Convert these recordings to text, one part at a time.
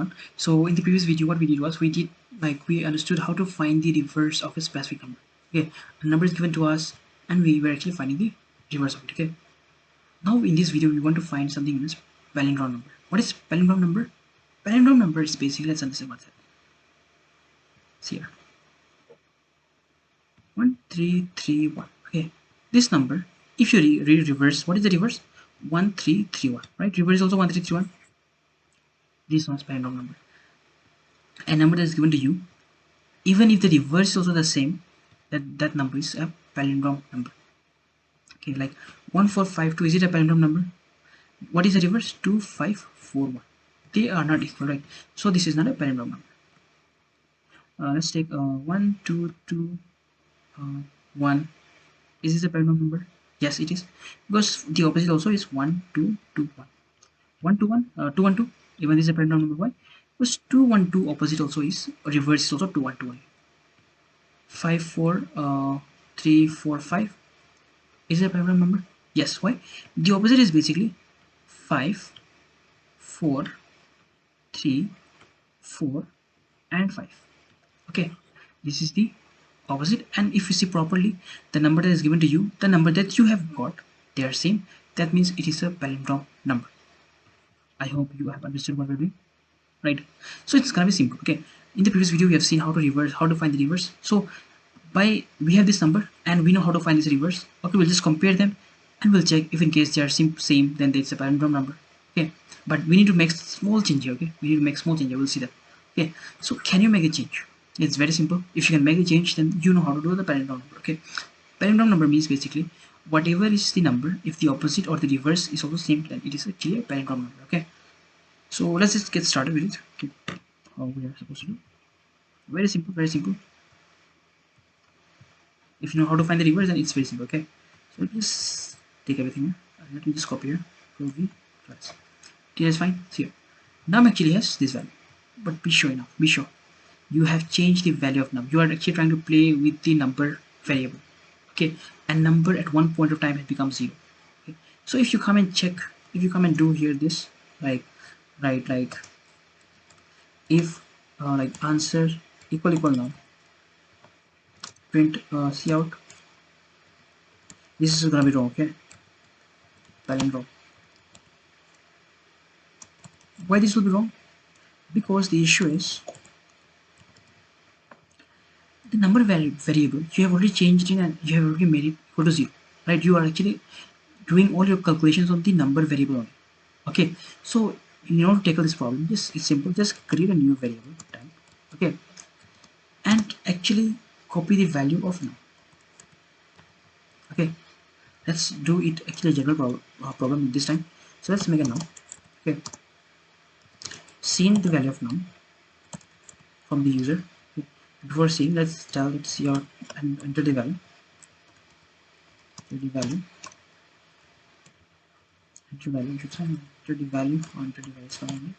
one. So in the previous video, what we did was we understood how to find the reverse of a specific number. Okay, a number is given to us, and we were actually finding the reverse of it. Okay, now in this video, we want to find something known as palindrome number. What is palindrome number? Palindrome number is basically, let's understand what's that. See here, 1331. Okay, this number, if you read reverse, what is the reverse? 1331, right? Reverse is also 1331. This one's palindrome number. A number that is given to you, even if the reverse is also the same, that number is a palindrome number. Okay, like 1452, is it a palindrome number? What is the reverse? 2541. They are not equal, right? So this is not a palindrome number. Let's take 1221. Is this a palindrome number? Yes, it is, because the opposite also is 1221. 121, 212. Even this is a palindrome number. Why? Because 212 opposite also is reverse is also 212. 54345 is a palindrome number. Yes. Why? The opposite is basically 5, 4, 3, 4, and 5. Okay, this is the opposite, and if you see properly, the number that is given to you, the number that you have got, they are same. That means it is a palindrome number. I hope you have understood what we're doing, right? So it's gonna be simple. Okay, in the previous video we have seen how to find the reverse. So we have this number and we know how to find this reverse. Okay, we'll just compare them and we'll check if in case they are same, then it's a palindrome number. Okay, but we need to make small change here. Okay, we need to make small change. We'll see that. Okay, so can you make a change? It's very simple. If you can make a change, then you know how to do the palindrome number. Okay, palindrome number means basically whatever is the number, if the opposite or the reverse is also same, then it is actually a palindrome number. Okay, so let's just get started with it. Okay, how we are supposed to do? Very simple, very simple. If you know how to find the reverse, then it's very simple. Okay, so let me just take everything. Let me just copy here. Copy. Okay, that's fine. See here. Num actually has this value, but be sure enough. Be sure you have changed the value of num. You are actually trying to play with the number variable. Okay, and number at one point of time has become 0. Okay, so if you come and check, if you come and do here this, like if like answer equal num, print cout. This is gonna be wrong. Okay, palindrome. Why this will be wrong? Because the issue is the number variable you have already changed in and you have already made it equal to 0, right? You are actually doing all your calculations on the number variable only. Okay, so in order to tackle this problem, it's simple. Just create a new variable time. Okay, and actually copy the value of num. Okay, let's do it actually a general problem this time. So let's make a num. Okay, seeing the value of num from the user. Okay. Before seeing, let's tell it cout and enter the value. Enter the value. Enter the value. Enter the value is fine.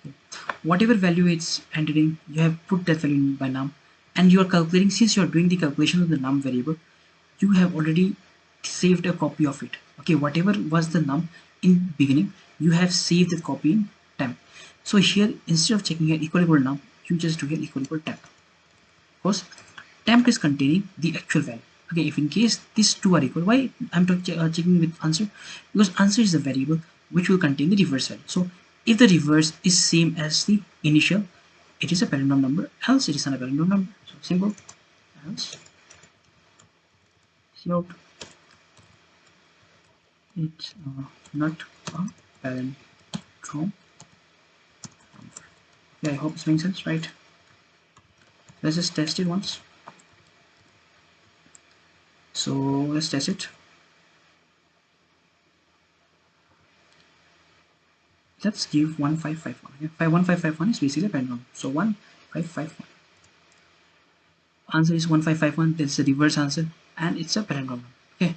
Okay. Whatever value it's entering, you have put that value in by num, and you are calculating. Since you are doing the calculation of the num variable, you have already saved a copy of it. Okay, whatever was the num in beginning, you have saved the copy in temp. So here, instead of checking here equal num, you just do here equal temp, because temp is containing the actual value. Okay, if in case these two are equal, why I'm checking with answer? Because answer is the variable which will contain the reverse value. So if the reverse is same as the initial, it is a palindrome number, else it is not a palindrome number. So simple, else cout, it's not a palindrome number. Yeah, I hope this makes sense, right? Let's just test it once. So let's test it. Let's give 1551. Okay? 1551 is basically a palindrome. So 1551. Answer is 1551. That's the reverse answer, and it's a palindrome number. Okay.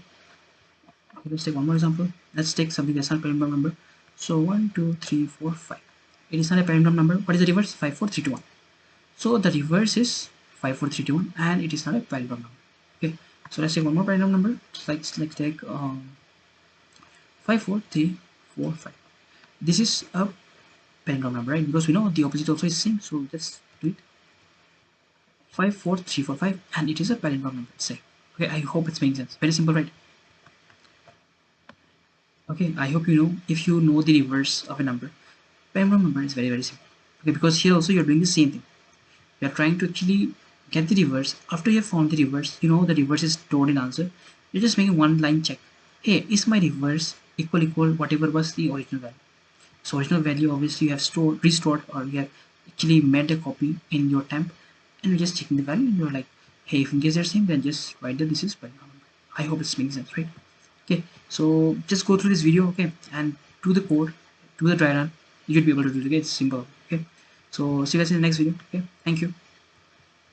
Let's take one more example. Let's take something that's not a palindrome number. So 1, 2, 3, 4, 5. It is not a palindrome number. What is the reverse? 54321. So the reverse is 54321, and it is not a palindrome number. Okay. So let's take one more palindrome number. Let's take 54345. This is a palindrome number, right? Because we know the opposite also is same, so let's do it. 54345, and it is a palindrome number. Say, okay, I hope it's making sense. Very simple, right? Okay, I hope you know, if you know the reverse of a number, palindrome number is very simple. Okay, because here also you're doing the same thing. You're trying to actually get the reverse. After you have found the reverse, you know the reverse is stored in answer. You're just making one line check. Hey, is my reverse equal whatever was the original value? So original value obviously you have stored, restored, or you have actually made a copy in your temp, and you're just checking the value, and you're like, hey, if in case they're same, then just write that this is palindrome number. I hope it's making sense, right? Okay, so just go through this video, okay, and do the code, do the dry run. You should be able to do it. Okay, it's simple. Okay, so see you guys in the next video. Okay, thank you.